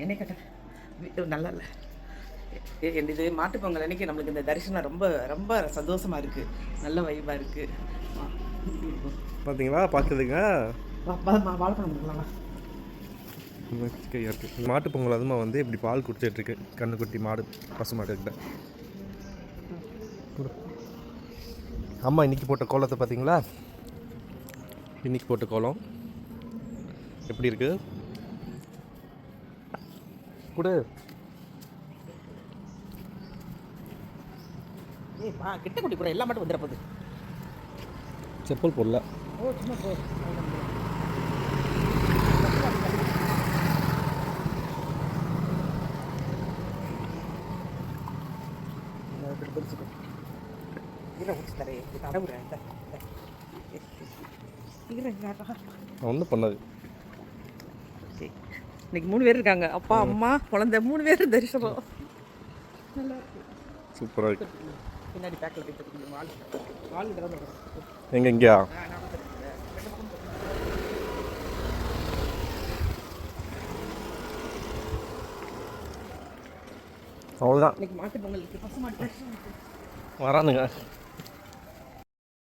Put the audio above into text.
என்னை கட்ட நல்லா இல்லை. இது மாட்டுப்பொங்கல் அன்றைக்கி நம்மளுக்கு இந்த தரிசனம் ரொம்ப ரொம்ப சந்தோஷமாக இருக்குது, நல்ல வைப்பாக இருக்குது. பார்த்தீங்களா பார்க்குதுங்க. வாழைப்பழம் கொடுக்கலாமா? மாட்டு பொங்கல் அதுமா வந்து இப்படி பால் குடிச்சிட்ருக்கு கண்ணுக்குட்டி மாடு, பசு மாடு கிட்ட. அம்மா இன்றைக்கி போட்ட கோலத்தை பார்த்தீங்களா? இன்றைக்கி போட்ட கோலம் எப்படி இருக்கு கூட? ஏப்பா கிட்ட குட்டி கூட எல்லாம் மட்டும் வந்துட போகுது. செப்பல் போடல. ஓ சும்மா போ. ஒன்றும் பண்ணாது. இன்னைக்கு 3 பேர் இருக்காங்க, அப்பா அம்மா குழந்தை 3 பேர் தரிசனம். நல்லா சூப்பராக இருக்கு. பின்னாடி பேக்கில் போய் எங்கே இங்கேயா? அவ்வளோதான். இன்னைக்கு மாட்டு பொங்கலுக்கு பசு மாட்டு வரானுங்க.